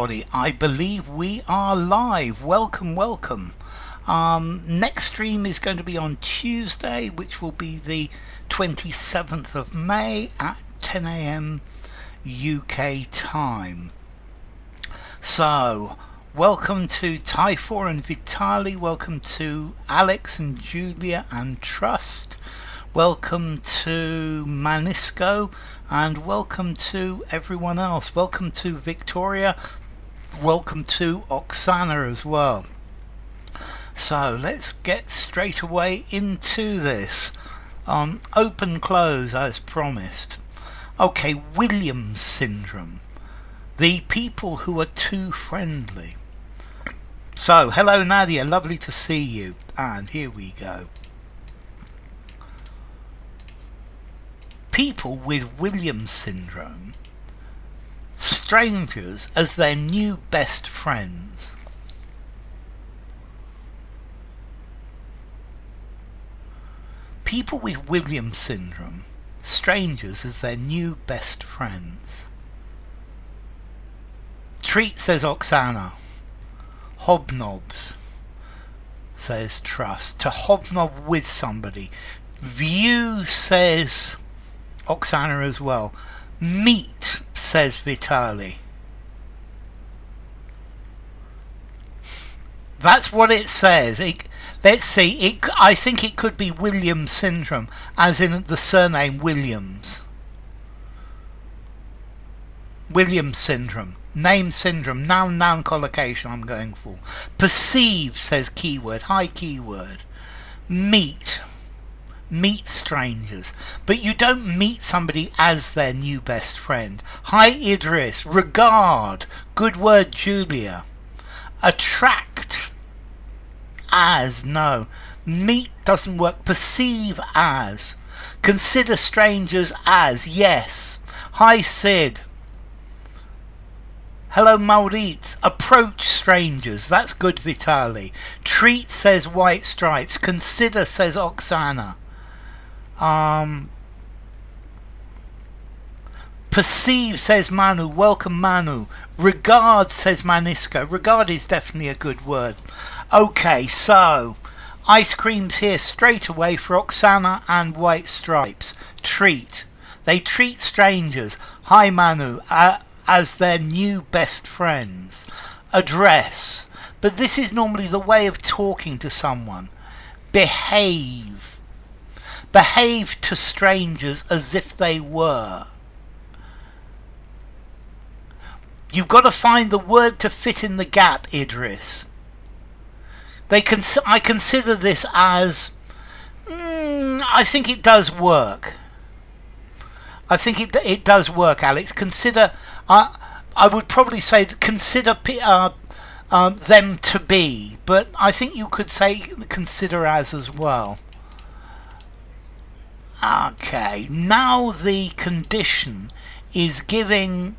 I believe we are live. Welcome. Next stream is going to be on Tuesday, which will be the 27th of May at 10 a.m. UK time. So, welcome to Typhor and Vitali. Welcome to Alex and Julia and Trust. Welcome to Manisco. And welcome to everyone else. Welcome to Victoria. Welcome to Oksana as well. So let's get straight away into this. Open close as promised. Okay, Williams syndrome. The people who are too friendly. So, hello Nadia, lovely to see you. And here we go. People with Williams syndrome, strangers as their new best friends. People with Williams syndrome, strangers as their new best friends. Treat, says Oksana. Hobnobs, says Trust. To hobnob with somebody. View, says Oksana as well. Meet, says Vitali. That's what it says. Let's see. I think it could be Williams syndrome, as in the surname Williams. Williams syndrome. Name syndrome. Noun collocation I'm going for. Perceive, says Keyword. Hi, Keyword. Meet strangers, but you don't meet somebody as their new best friend. Hi Idris. Regard, good word Julia. Attract, as, no. Meet doesn't work. Perceive as. Consider strangers as, yes. Hi Sid. Hello Maurits. Approach strangers, that's good Vitali. Treat, says White Stripes. Consider, says Oksana. Perceive, says Manu. Welcome Manu. Regard, says Manisco. Regard is definitely a good word. Okay, so ice cream's here straight away for Oksana and White Stripes. Treat. They treat strangers. Hi Manu. As their new best friends. Address. But this is normally the way of talking to someone. Behave. Behave to strangers as if they were. You've got to find the word to fit in the gap, Idris. I consider this as... I think it does work. I think it does work, Alex. Consider... I would probably say consider them to be. But I think you could say consider as well. Okay, now the condition is giving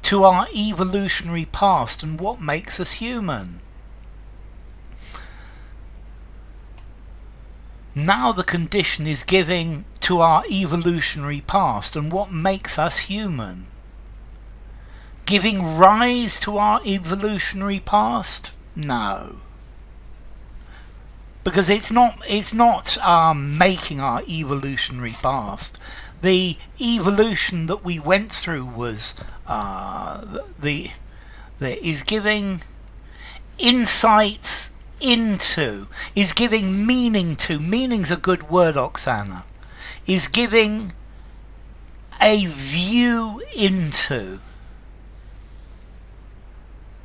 to our evolutionary past and what makes us human. Now the condition is giving to our evolutionary past and what makes us human. Giving rise to our evolutionary past? No. Because it's not making our evolutionary past. The evolution that we went through was is giving insights into, is giving meaning to. Meaning's a good word, Oksana. Is giving a view into.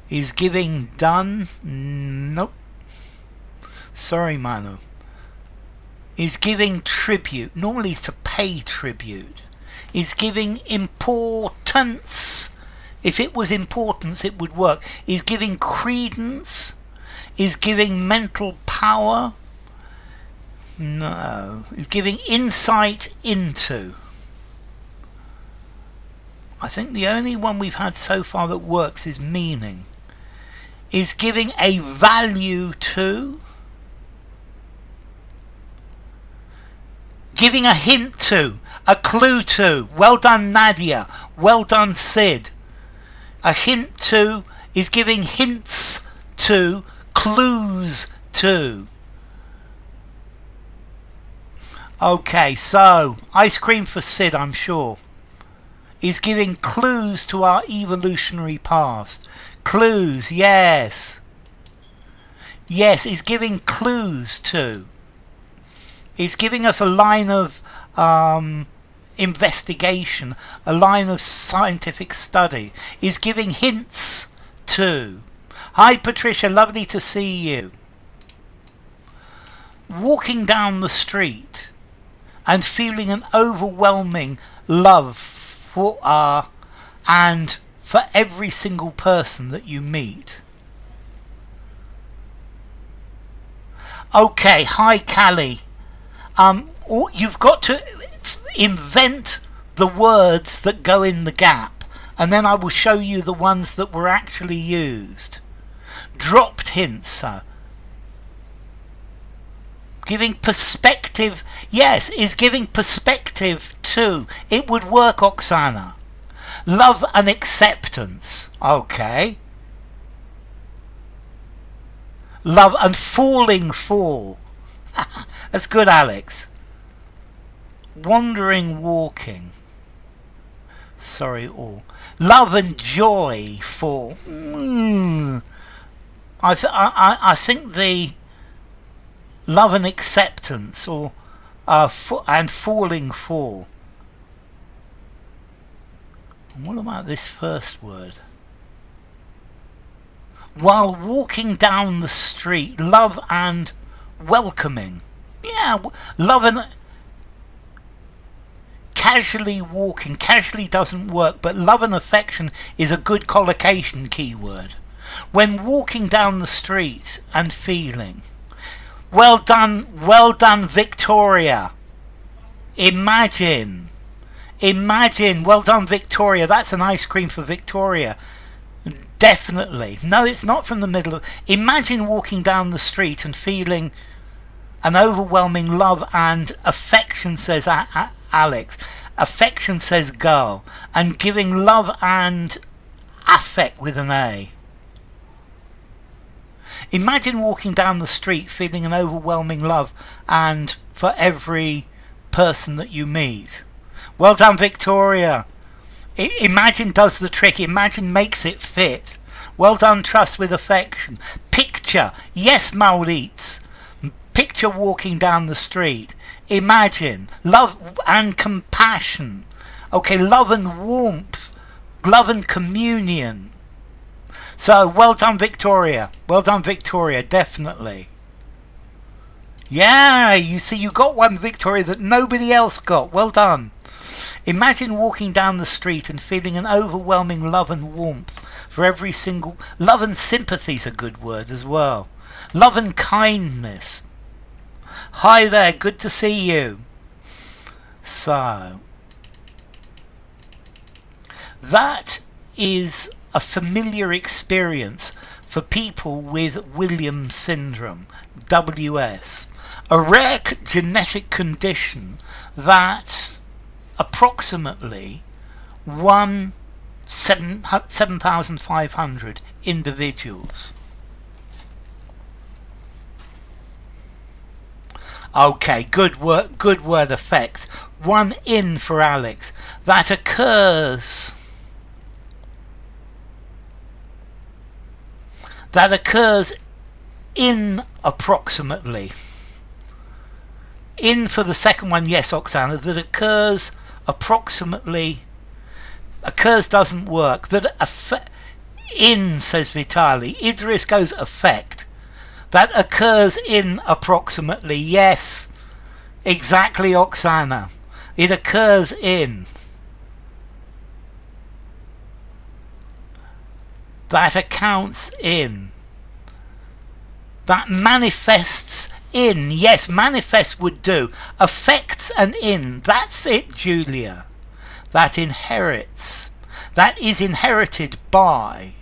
Is giving done? Nope. Sorry, Manu. Is giving tribute. Normally it's to pay tribute. Is giving importance. If it was importance, it would work. Is giving credence. Is giving mental power. No. Is giving insight into. I think the only one we've had so far that works is meaning. Is giving a value to. Giving a hint to, a clue to. Well done, Nadia. Well done, Sid. A hint to is giving hints to, clues to. Okay, so ice cream for Sid, I'm sure, is giving clues to our evolutionary past. Clues, yes. Yes, is giving clues to. It's giving us a line of investigation, a line of scientific study. Is giving hints to. Hi Patricia, lovely to see you. Walking down the street and feeling an overwhelming love for and for every single person that you meet. Okay, hi Callie. You've got to invent the words that go in the gap, and then I will show you the ones that were actually used. Dropped hints, sir. Giving perspective, yes, is giving perspective to. It would work, Oksana. Love and acceptance, okay. Love and falling for. That's good, Alex. Wandering, walking. Sorry, all. Love and joy for. I think the love and acceptance, or and falling for. And what about this first word? While walking down the street, love and welcoming. Yeah, love and casually walking. Casually doesn't work, but love and affection is a good collocation keyword. When walking down the street and feeling. Well done, Victoria. Imagine, well done, Victoria. That's an ice cream for Victoria. Definitely. No, it's not from the middle of... Imagine walking down the street and feeling an overwhelming love and affection, says Alex. Affection, says girl. And giving love and affect with an A. Imagine walking down the street feeling an overwhelming love and for every person that you meet. Well done, Victoria. Imagine does the trick. Imagine makes it fit. Well done, trust with affection. Picture. Yes, Maurits. Picture walking down the street. Imagine. Love and compassion. Okay, love and warmth. Love and communion. So, well done, Victoria. Well done, Victoria, definitely. Yeah, you see, you got one, Victoria, that nobody else got. Well done. Imagine walking down the street and feeling an overwhelming love and warmth for every single... Love and sympathy is a good word as well. Love and kindness. Hi there, good to see you. So, that is a familiar experience for people with Williams syndrome, WS. A rare genetic condition that approximately 7,500 individuals. Okay, good word effects. One in for Alex. That occurs in approximately. In for the second one, yes, Oksana. That occurs approximately. Occurs doesn't work. That in, says Vitali. Idris goes affect. That occurs in approximately. Yes, exactly, Oksana. It occurs in. That accounts in. That manifests in. Yes, manifest would do. Affects and in. That's it, Julia. That inherits. That is inherited by.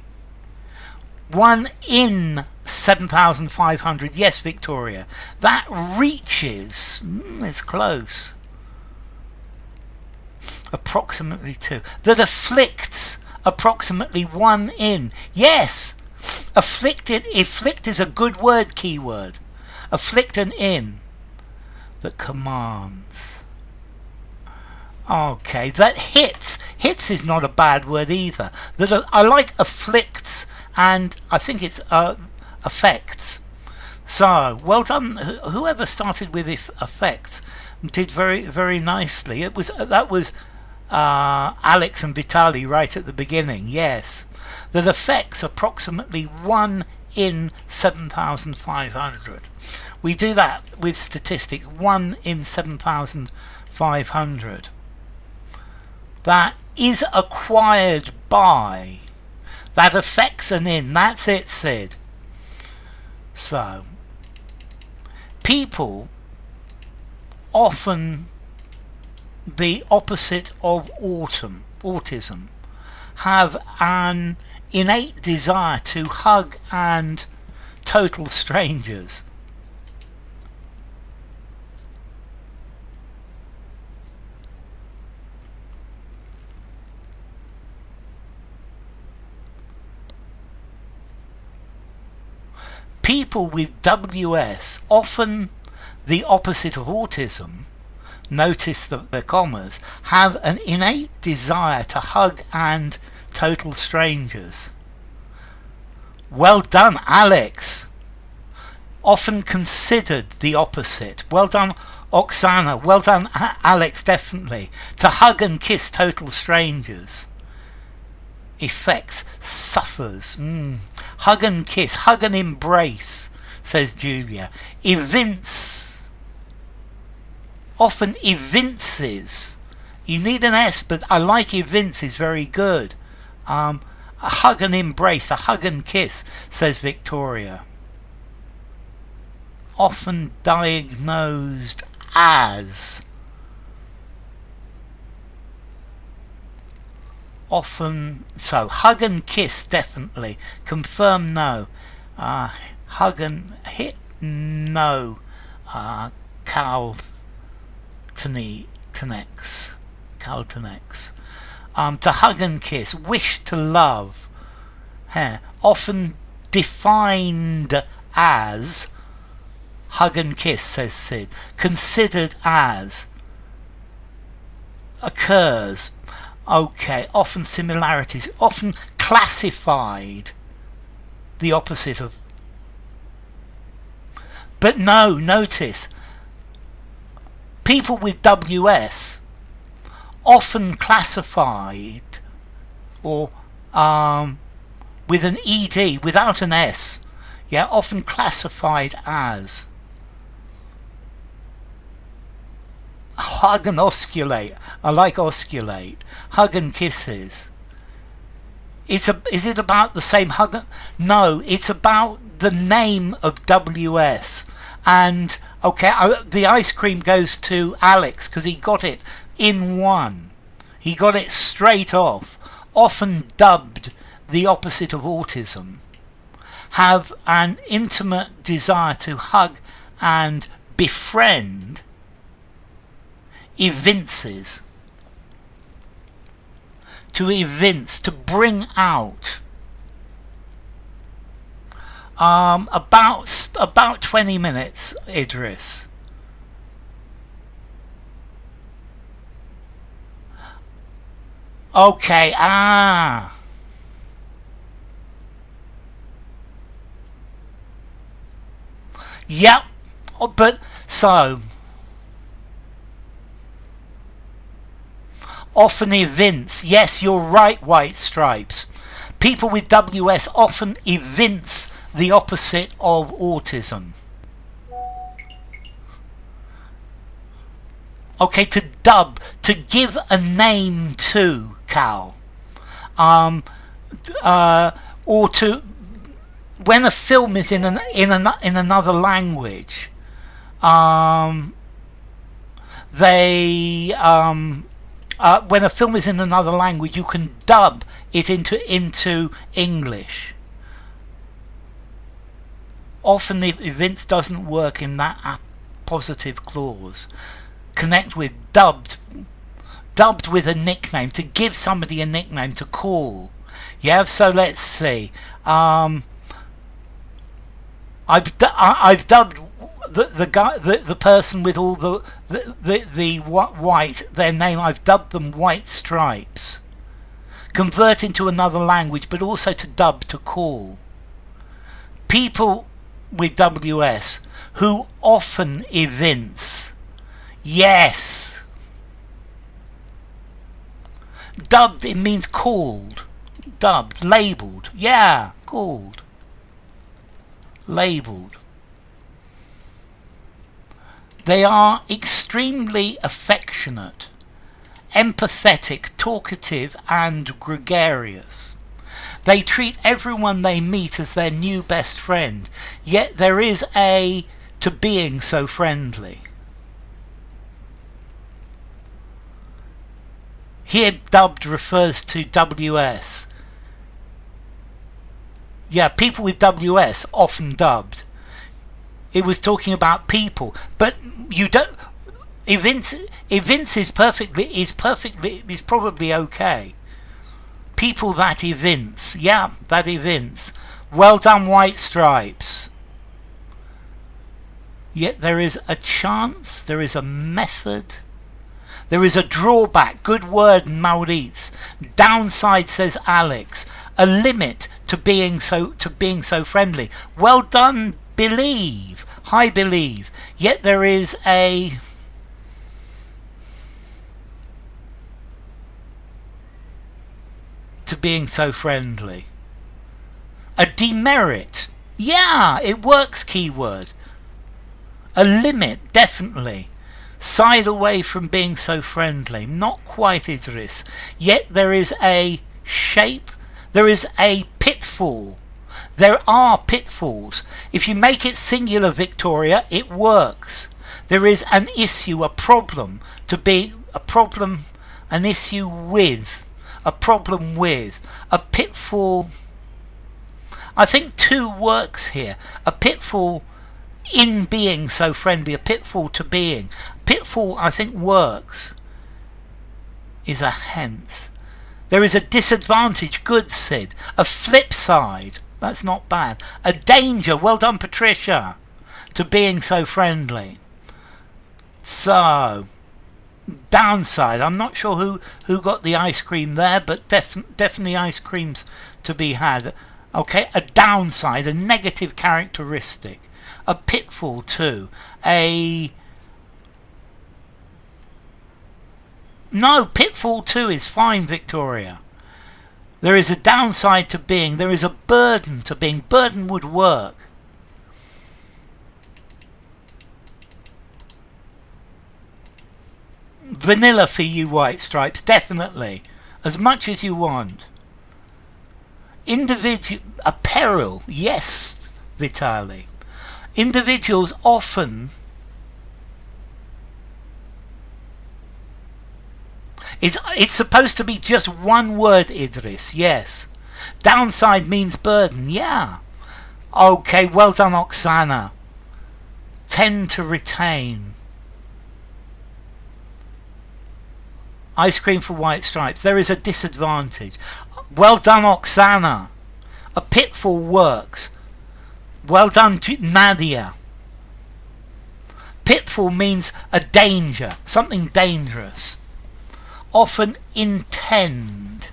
One in 7,500. Yes, Victoria. That reaches. It's close. Approximately two. That afflicts approximately 1 in. Yes, afflicted. Afflict is a good word, keyword. Afflict an in that commands. Okay, that hits. Hits is not a bad word either. That I like afflicts, and I think it's affects. So well done. Whoever started with affects did very, very nicely. That was Alex and Vitali right at the beginning. Yes, that affects approximately 1 in 7,500. We do that with statistics. 1 in 7,500. That is acquired by. That affects an in. That's it, Sid. So, people often the opposite of autism have an innate desire to hug and total strangers. People with WS, often the opposite of autism, notice the commas, have an innate desire to hug and total strangers. Well done, Alex. Often considered the opposite. Well done, Oksana. Well done, Alex, definitely. To hug and kiss total strangers. Effects, suffers. Hug and kiss, hug and embrace, says Julia. Evince, often evinces. You need an S, but I like evince is very good. A hug and embrace, a hug and kiss, says Victoria. Often diagnosed as. Often, so hug and kiss, definitely. Confirm, no. Hug and hit, no. Caltenex. To hug and kiss, wish to love. Often defined as. Hug and kiss, says Sid. Considered as. Occurs. Okay, often similarities, often classified, the opposite of. But no, notice, people with WS, often classified, or with an ED, without an S, yeah, often classified as. Hug and osculate. I like osculate. Hug and kisses. Is it about the same hug? No, it's about the name of WS. And okay, the ice cream goes to Alex because he got it in one. He got it straight off. Often dubbed the opposite of autism. Have an intimate desire to hug and befriend. Evinces. To evince, to bring out. About 20 minutes, Idris. Okay, Yep, but so. Often evince. Yes, you're right, White Stripes. People with WS often evince the opposite of autism. Okay, to dub, to give a name to, Cal. Or to, when a film is in another language, when a film is in another language, you can dub it into English. Often the evince doesn't work in that positive clause. Connect with dubbed. Dubbed with a nickname, to give somebody a nickname, to call. Yeah, so let's see. I've dubbed the guy, the person with all the white, their name, I've dubbed them White Stripes. Convert into another language, but also to dub, to call. People with WS who often evince. Yes. Dubbed, it means called. Dubbed, labelled. Yeah, called. Labelled. They are extremely affectionate, empathetic, talkative and gregarious. They treat everyone they meet as their new best friend, yet there is a to being so friendly. Here dubbed refers to WS. Yeah, people with WS often dubbed. It was talking about people, but you don't. Evince is probably okay. People that evince, yeah, that evince. Well done, White Stripes. Yet there is a chance, there is a method, there is a drawback. Good word, Maurits. Downside, says Alex. A limit to being so friendly. Well done, Believe. Hi, Believe. Yet there is a to being so friendly. A demerit. Yeah, it works, keyword. A limit, definitely. Side away from being so friendly. Not quite, Idris. Yet there is a shape. There is a pitfall. There are pitfalls. If you make it singular, Victoria, it works. There is an issue, a problem, to be a problem, an issue with, a problem with, a pitfall. I think two works here. A pitfall in being so friendly, a pitfall to being. Pitfall, I think, works. Is a hence. There is a disadvantage, good Sid. A flip side, that's not bad. A danger, well done, Patricia, to being so friendly. So, downside, I'm not sure who got the ice cream there, but definitely ice creams to be had. Okay, a downside, a negative characteristic. A pitfall too. No, pitfall too is fine, Victoria. There is a downside to being. There is a burden to being. Burden would work. Vanilla for you, White Stripes, definitely. As much as you want. A peril, yes, Vitali. Individuals often it's supposed to be just one word, Idris, yes. Downside means burden, yeah. Okay, well done, Oksana. Tend to retain. Ice cream for White Stripes. There is a disadvantage. Well done, Oksana. A pitfall works. Well done, Nadia. Pitfall means a danger, something dangerous. Often intend.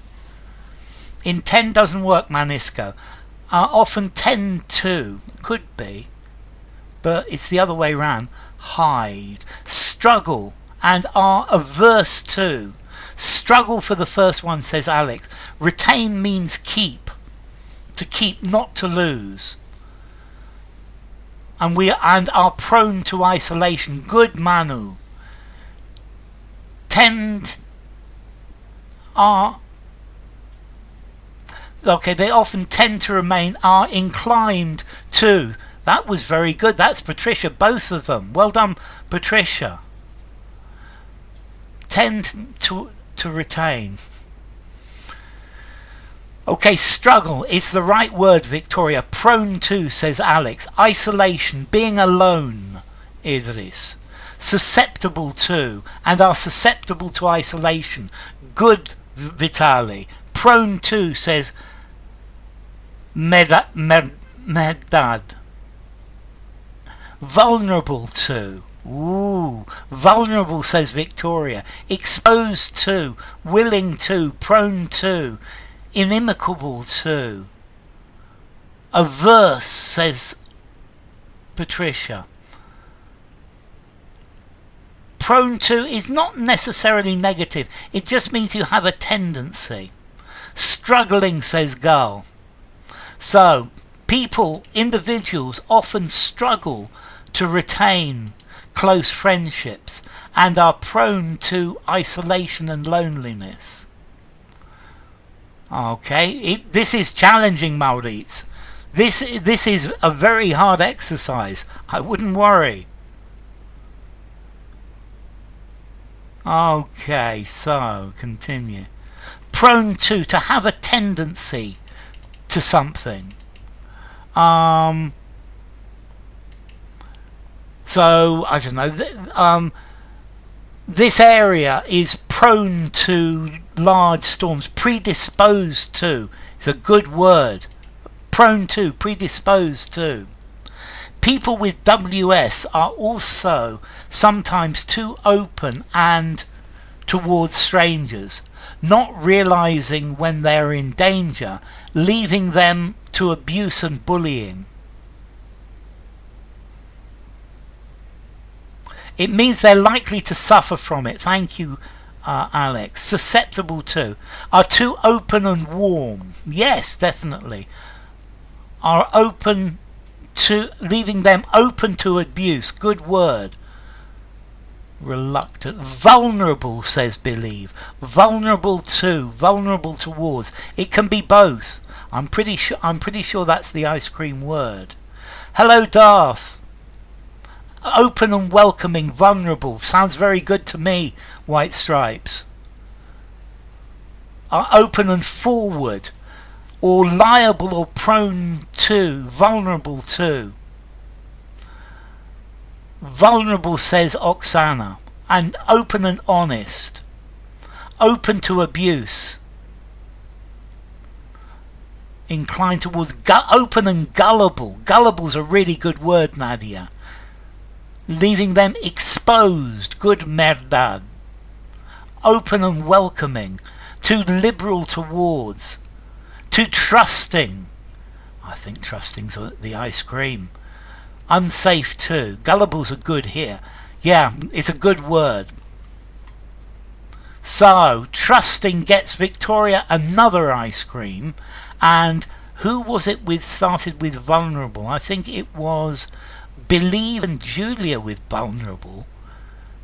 Intend doesn't work, Manisco. Often tend to. Could be. But it's the other way round. Hide. Struggle and are averse to. Struggle for the first one, says Alex. Retain means keep. To keep, not to lose. And are prone to isolation. Good, Manu. They often tend to remain, are inclined to. That was very good. That's Patricia, both of them. Well done, Patricia. Tend to retain. Okay, struggle is the right word, Victoria. Prone to, says Alex. Isolation, being alone, Idris. susceptible to, and are susceptible to isolation. Good, Vitali. Prone to, says Medad. Vulnerable to. Ooh, vulnerable, says Victoria. Exposed to, willing to, prone to, inimical to. Averse, says Patricia. Prone to is not necessarily negative. It just means you have a tendency. Struggling, says Gull. So, people, individuals often struggle to retain close friendships and are prone to isolation and loneliness. Okay, this is challenging, Maurits. This is a very hard exercise. I wouldn't worry. Okay, so continue. Prone to have a tendency to something. So I don't know. This area is prone to large storms. Predisposed to. It's a good word. Prone to, predisposed to. People with WS are also sometimes too open and towards strangers, not realizing when they're in danger, leaving them to abuse and bullying. It means they're likely to suffer from it. Thank you, Alex. Susceptible to. Are too open and warm. Yes, definitely. Are open to, leaving them open to abuse. Good word. Reluctant. Vulnerable, says Believe. Vulnerable to, vulnerable towards. It can be both. I'm pretty sure that's the ice cream word. Hello, Darth. Open and welcoming, vulnerable. Sounds very good to me, White Stripes. Are open and forward, or liable or prone to, vulnerable to. Vulnerable, says Oksana. And open and honest. Open to abuse. Inclined towards open and gullible. Gullible's a really good word, Nadia. Leaving them exposed. Good, Merdad. Open and welcoming. Too liberal towards. Too trusting. I think trusting's the ice cream. Unsafe too. Gullible's are good here. Yeah, it's a good word. So, trusting gets Victoria another ice cream. And who was it with started with vulnerable? I think it was Believe and Julia with vulnerable.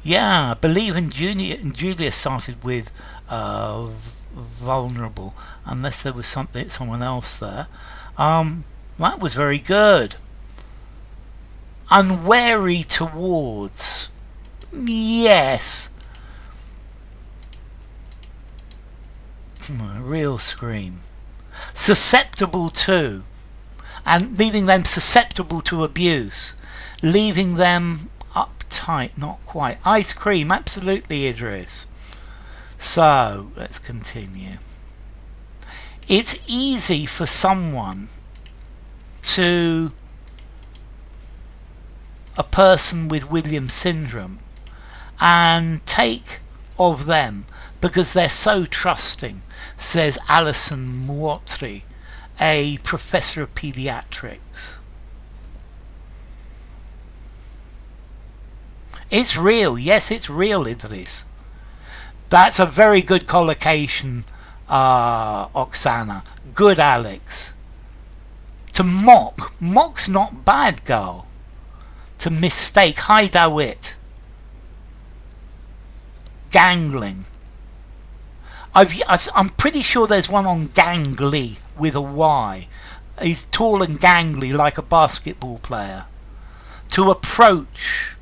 Yeah, Believe and Julia started with vulnerable, unless there was someone else there. That was very good. Unwary towards. Yes. Real scream. Susceptible to, and leaving them susceptible to abuse. Leaving them uptight, not quite. Ice cream, absolutely, Idris. So, let's continue. It's easy for someone to, a person with Williams syndrome, and take of them because they're so trusting, says Alison Muotri, a professor of pediatrics. It's real. Yes, it's real, Idris. That's a very good collocation, Oksana. Good, Alex. To mock. Mock's not bad, girl. To mistake. Hi, Dawit. Gangling. I'm pretty sure there's one on gangly with a Y. He's tall and gangly like a basketball player. To approach.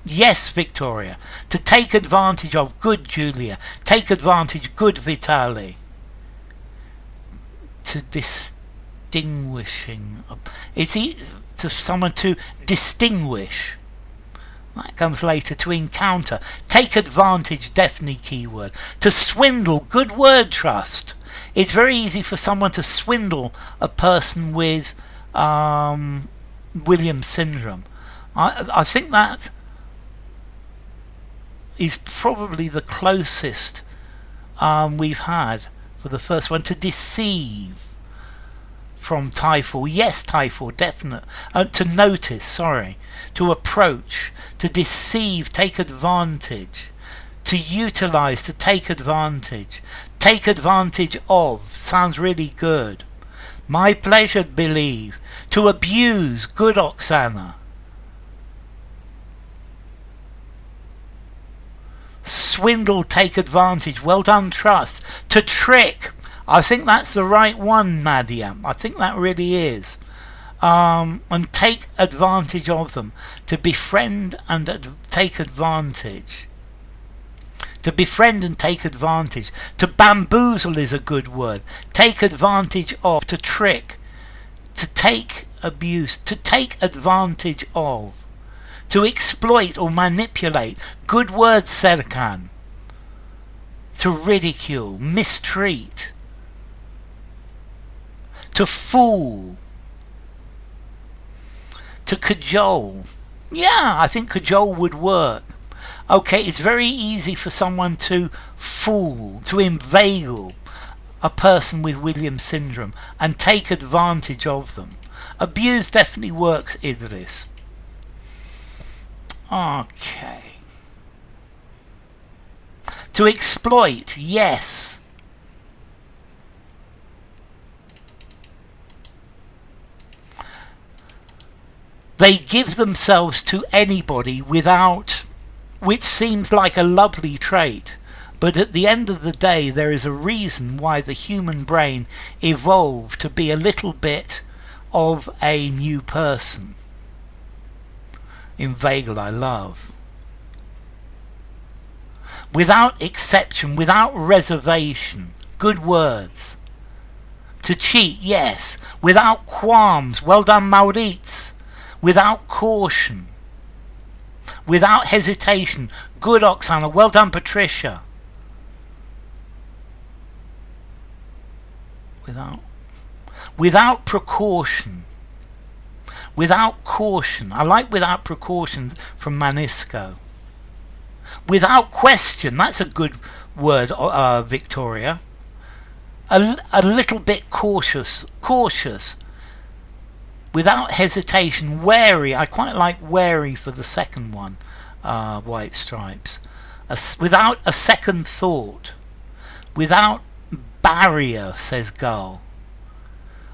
Yes, Victoria. To take advantage of. Good, Julia. Take advantage. Good, Vitali. To distinguishing. It's to someone to distinguish. That comes later. To encounter. Take advantage, definitely keyword. To swindle, good word, Trust. It's very easy for someone to swindle a person with Williams syndrome. I think that is probably the closest we've had for the first one. To deceive from Typhoon. Yes, Typhoon, definite. To notice, sorry. To approach. To deceive, take advantage. To utilize, to take advantage. Take advantage of, sounds really good. My pleasure, believe. To abuse, good, Oksana. Swindle, take advantage, well done, Trust. To trick, I think that's the right one, Nadia. I think that really is. And take advantage of them. To befriend and take advantage. To befriend and take advantage. To bamboozle is a good word. Take advantage of. To trick. To take abuse. To take advantage of. To exploit or manipulate. Good word, Serkan. To ridicule. Mistreat. To fool. To cajole. Yeah, I think cajole would work. Okay, it's very easy for someone to fool, to inveigle a person with Williams syndrome and take advantage of them. Abuse definitely works, Idris. Okay. To exploit, yes. They give themselves to anybody without, which seems like a lovely trait, but at the end of the day there is a reason why the human brain evolved to be a little bit of a new person. Inveigle, I love. Without exception, without reservation, good words. To cheat, yes. Without qualms, well done, Maurits. Without caution. Without hesitation. Good, Oksana. Well done, Patricia. Without precaution. Without caution. I like without precaution from Manisco. Without question. That's a good word, Victoria. A little bit cautious. Cautious. Without hesitation, wary. I quite like wary for the second one, White Stripes. Without a second thought. Without barrier, says Gull.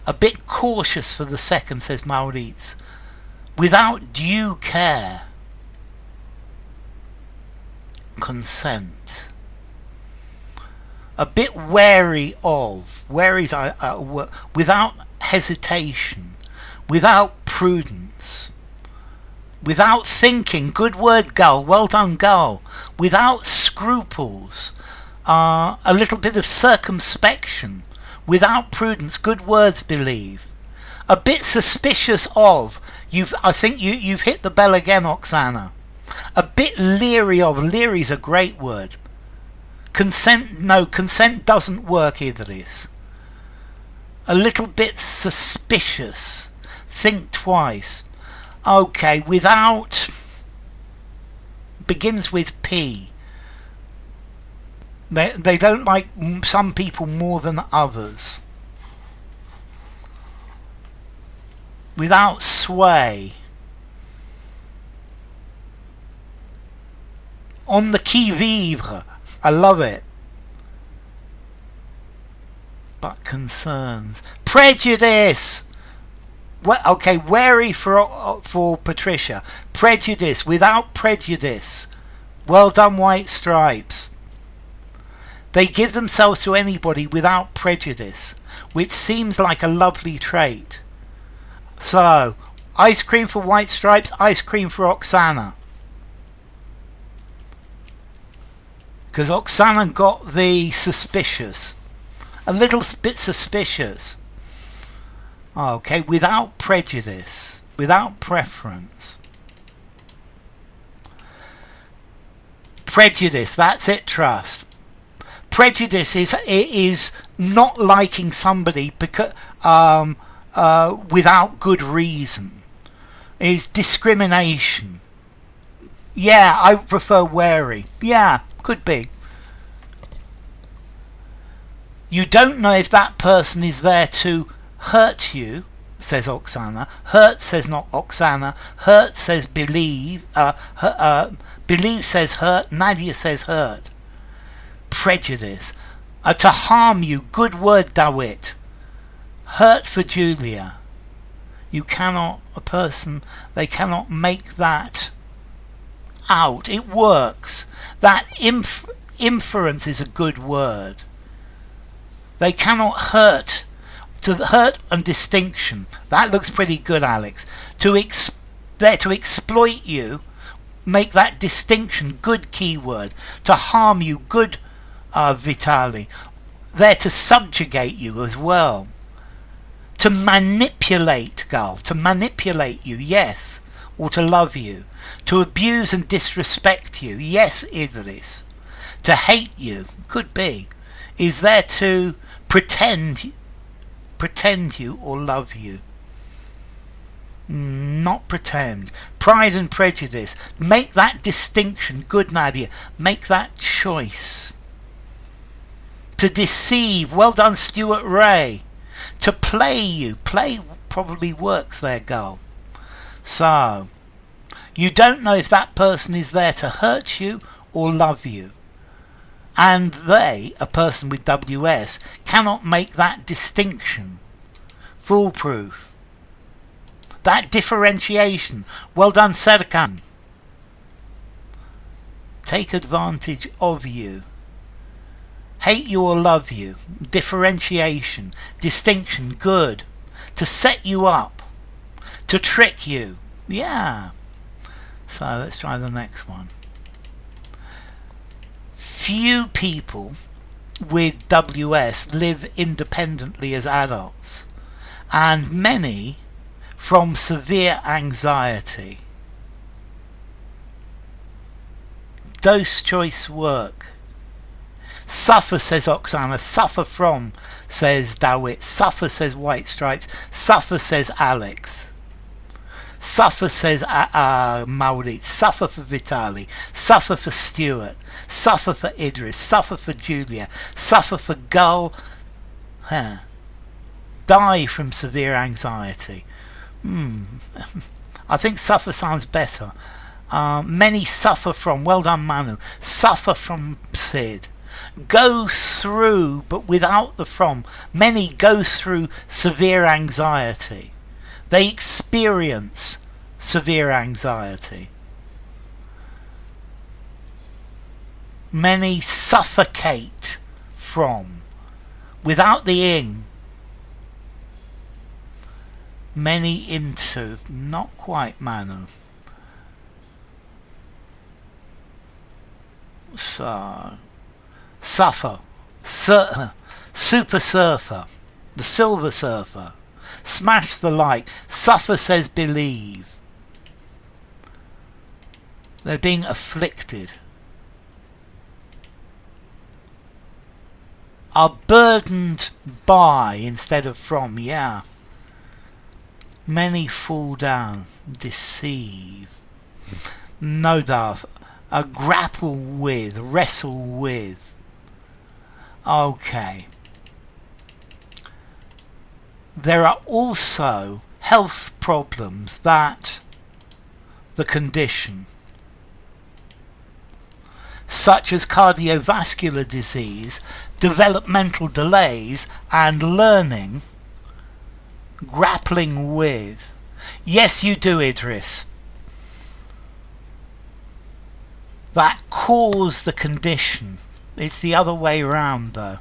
A bit cautious for the second, says Maurits. Without due care. Consent. A bit wary of. Wary's without hesitation. Without prudence. Without thinking. Good word, Gull. Well done, Gull. Without scruples. A little bit of circumspection. Without prudence. Good words, believe. A bit suspicious of. I think you've hit the bell again, Oksana. A bit leery of. Leery's a great word. Consent. No, consent doesn't work, Idris. A little bit suspicious. Think twice. Okay, without begins with P. They don't like some people more than others. Without sway. On the qui vivre. I love it. But concerns. Prejudice. Well, okay, wary for Patricia. Prejudice. Without prejudice. Well done, White Stripes. They give themselves to anybody without prejudice, which seems like a lovely trait. So, ice cream for White Stripes, ice cream for Oksana. Because Oksana got the suspicious. A little bit suspicious. Okay, without prejudice. Without preference. Prejudice, that's it, trust. Prejudice is not liking somebody because without good reason. Is discrimination. Yeah, I prefer wary. Yeah, could be. You don't know if that person is there to hurt you, says Oksana. Hurt says not Oksana. Hurt says believe. Believe says hurt. Nadia says hurt. Prejudice. To harm you. Good word, Dawit. Hurt for Julia. You cannot, they cannot make that out. It works. That inference is a good word. They cannot hurt. To hurt and distinction. That looks pretty good, Alex. They're to exploit you. Make that distinction. Good keyword. To harm you. Good, Vitali. They're to subjugate you as well. To manipulate, Gal. To manipulate you, yes. Or to love you. To abuse and disrespect you, yes, Idris. To hate you, could be. Is there to pretend you or love you. Not pretend. Pride and prejudice. Make that distinction. Good, Nadia. Make that choice. To deceive. Well done, Stuart Ray. To play you. Play probably works there, girl. So, you don't know if that person is there to hurt you or love you. And they, a person with WS, cannot make that distinction. Foolproof. That differentiation. Well done, Serkan. Take advantage of you. Hate you or love you. Differentiation. Distinction. Good. To set you up. To trick you. Yeah. So let's try the next one. Few people with WS live independently as adults, and many from severe anxiety. Dose choice work. Suffer, says Oksana. Suffer from, says Dawit. Suffer, says White Stripes. Suffer, says Alex. Suffer, says Maurit. Suffer for Vitali. Suffer for Stuart. Suffer for Idris. Suffer for Julia. Suffer for Gull. Die from severe anxiety. I think suffer sounds better. Many suffer from. Well done, Manu. Suffer from Sid. Go through, but without the from. Many go through severe anxiety. They experience severe anxiety. Many suffocate from. Without the ing. Many into. Not quite, Manu. So. Suffer. Super Surfer. The Silver Surfer. Smash the light. Suffer says believe. They're being afflicted. Are burdened by instead of from. Yeah. Many fall down. Deceive. No doubt. Grapple with. Wrestle with. Okay. There are also health problems that the condition, such as cardiovascular disease, developmental delays, and learning, grappling with. Yes, you do, Idris. That cause the condition. It's the other way around, though.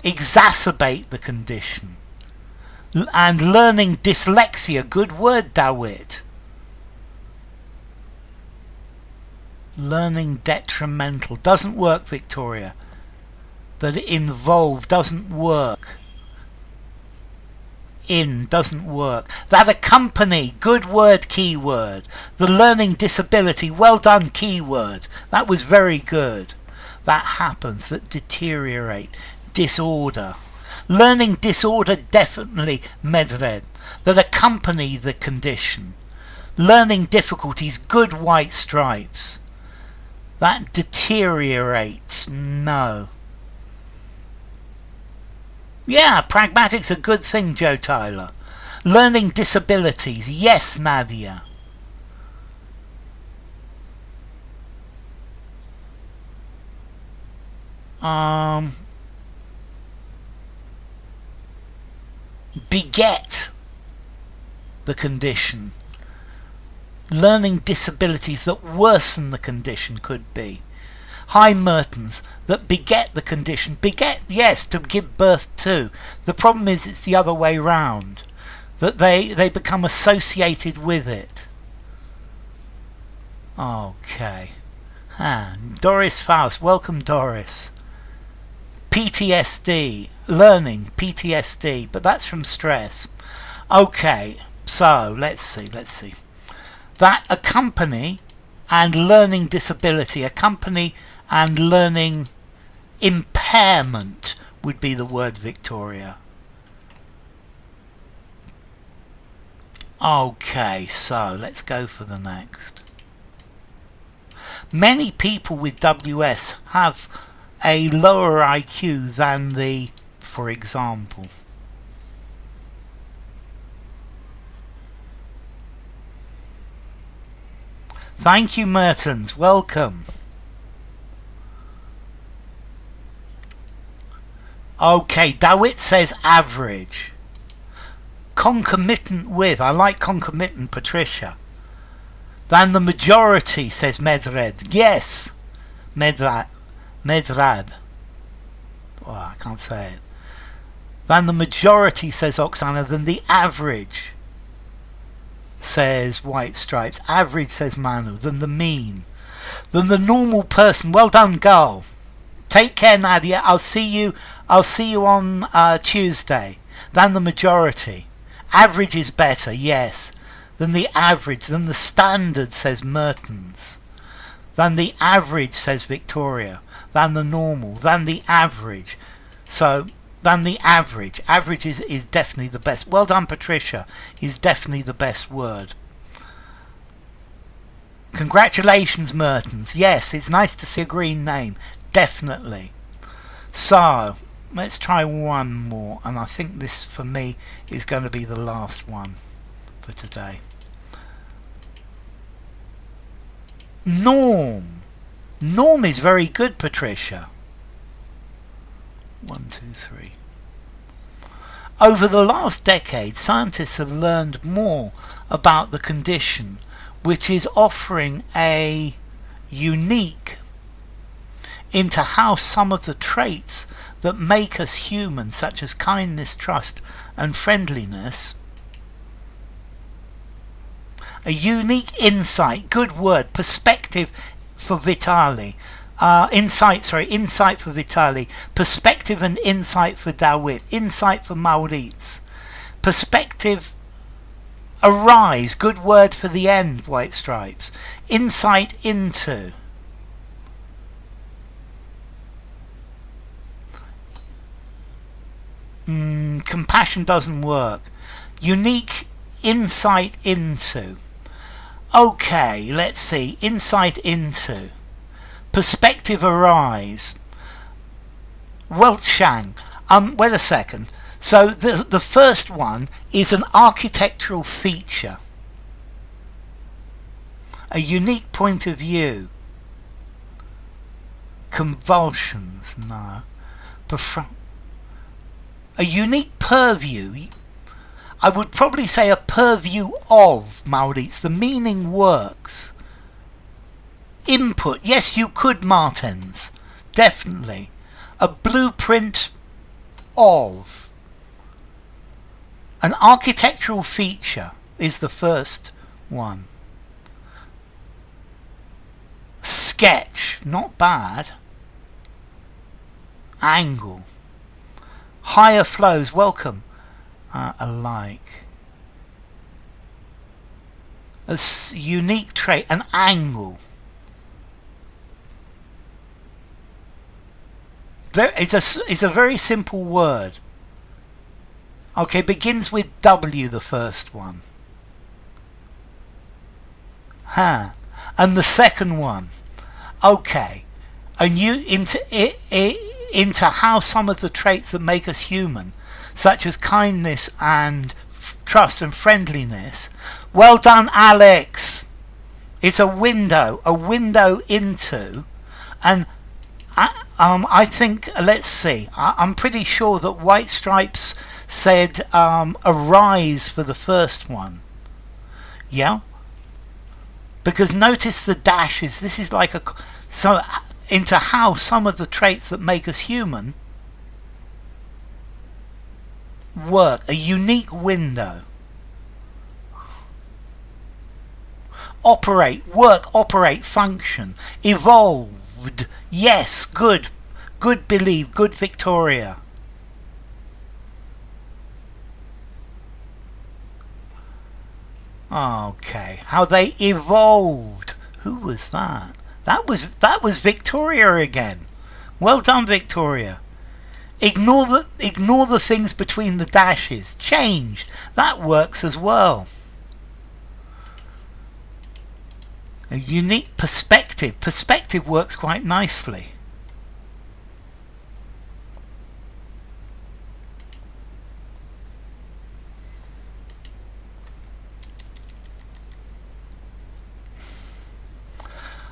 Exacerbate the condition. And learning dyslexia. Good word, Dawit. Learning detrimental. Doesn't work, Victoria. That involve doesn't work. in doesn't work. That accompany, good word, keyword. The learning disability, well done, keyword. That was very good. That happens, that deteriorate, disorder. Learning disorder, definitely Medred. That accompany the condition. Learning difficulties, good white stripes. That deteriorates, no. Yeah, pragmatic's a good thing, Joe Tyler. Learning disabilities, yes, Nadia. Beget the condition. Learning disabilities that worsen the condition could be. Hi Mertens, that beget the condition. Beget, yes, to give birth to. The problem is it's the other way round. That they become associated with it. Okay. Doris Faust, welcome Doris. PTSD, learning, PTSD, but that's from stress. Okay, so let's see. That accompany and learning disability, accompany and learning impairment would be the word, Victoria. Okay, so let's go for the next. Many people with WS have a lower IQ than the, for example. Thank you, Mertens. Welcome. Okay, Dawit says average. Concomitant with, I like concomitant, Patricia. Than the majority, says Medred. Yes, Medrad. Oh, I can't say it. Than the majority, says Oksana. Than the average, says White Stripes. Average, says Manu. Than the mean. Than the normal person. Well done, girl. Take care, Nadia. I'll see you on Tuesday. Than the majority. Average is better, yes. Than the average. Than the standard, says Mertens. Than the average, says Victoria. Than the normal. Than the average. So, than the average. Average is definitely the best. Well done, Patricia. Is definitely the best word. Congratulations, Mertens. Yes, it's nice to see a green name. Definitely. So, let's try one more. And I think this, for me, is going to be the last one for today. Norm. Norm is very good, Patricia. 1, 2, 3. Over the last decade, scientists have learned more about the condition, which is offering a unique into how some of the traits that make us human, such as kindness, trust, and friendliness, a unique insight, good word, perspective for Vitali, insight for Vitali, perspective and insight for Dawit, insight for Maurits, perspective, arise, good word for the end, White Stripes, insight into, compassion doesn't work, unique insight into. Okay, let's see. Insight into. Perspective arise. Weltshang. Wait a second. So the first one is an architectural feature. A unique point of view. Convulsions, no. A unique purview. I would probably say a purview of Maurits. The meaning works. Input. Yes, you could, Martens. Definitely. A blueprint of. An architectural feature is the first one. Sketch. Not bad. Angle. Higher flows. Welcome. alike. A unique trait, an angle. It's a very simple word. Okay, begins with W, the first one. And the second one. Okay, and you into how some of the traits that make us human, such as kindness and trust and friendliness. Well done, Alex. It's a window into, and I think, let's see, I'm pretty sure that White Stripes said arise for the first one. Yeah? Because notice the dashes. This is like so into how some of the traits that make us human work. A unique window. Operate, work, operate, function. Evolved. Yes, good. Good, believe. Good, Victoria. Okay, how they evolved. Who was that? That was Victoria again. Well done, Victoria. Ignore the things between the dashes. Changed. That works as well. A unique perspective. Perspective works quite nicely.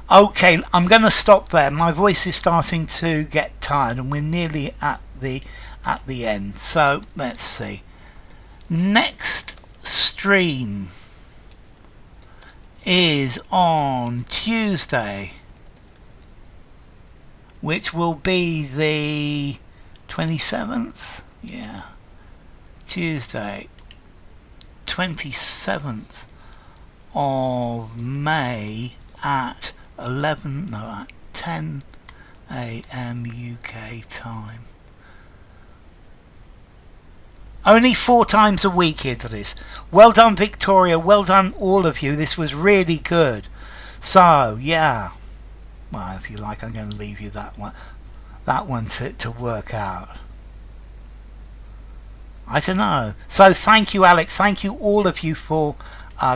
Okay, I'm going to stop there. My voice is starting to get tired and we're nearly at the end. So let's see. Next stream is on Tuesday, which will be the 27th. Yeah, Tuesday 27th of May at 10 a.m. UK time. Only 4 times a week, Idris. Well done, Victoria. Well done, all of you. This was really good. So, yeah. Well, if you like, I'm going to leave you that one to work out. I don't know. So, thank you, Alex. Thank you, all of you, for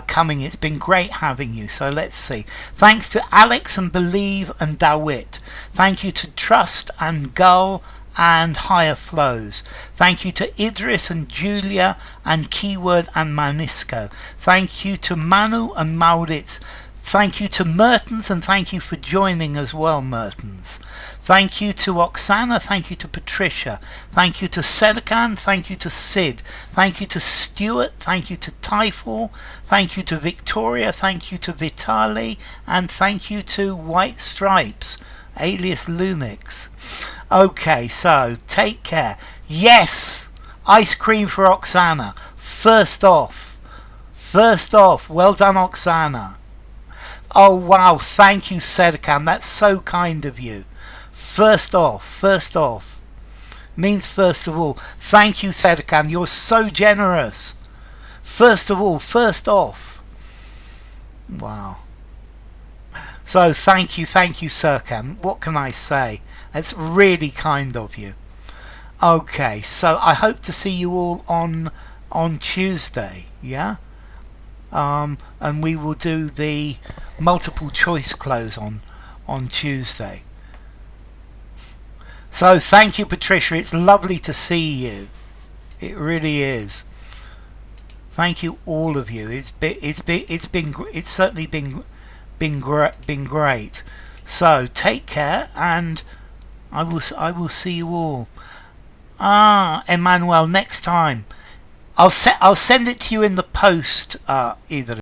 coming. It's been great having you. So let's see. Thanks to Alex and Believe and Dawit. Thank you to Trust and Gull and Higher Flows. Thank you to Idris and Julia and Keyword and Manisco. Thank you to Manu and Maurits. Thank you to Mertens, and thank you for joining as well, Mertens. Thank you to Oksana, thank you to Patricia, thank you to Serkan, thank you to Sid, thank you to Stuart, thank you to Typhal, thank you to Victoria, thank you to Vitali, and thank you to White Stripes, alias Lumix. Okay, so take care. Yes, ice cream for Oksana. First off. Well done, Oksana. Oh wow, thank you, Serkan. That's so kind of you. First off. Means first of all. Thank you, Serkan. You're so generous. First off. Wow. So thank you, Serkan. What can I say? That's really kind of you. Okay, so I hope to see you all on Tuesday, yeah? And we will do the multiple choice close on Tuesday. So thank you, Patricia. It's lovely to see you. It really is. Thank you, all of you. It's certainly been great. So take care, and I will see you all. Emmanuel, next time I'll send it to you in the post, either.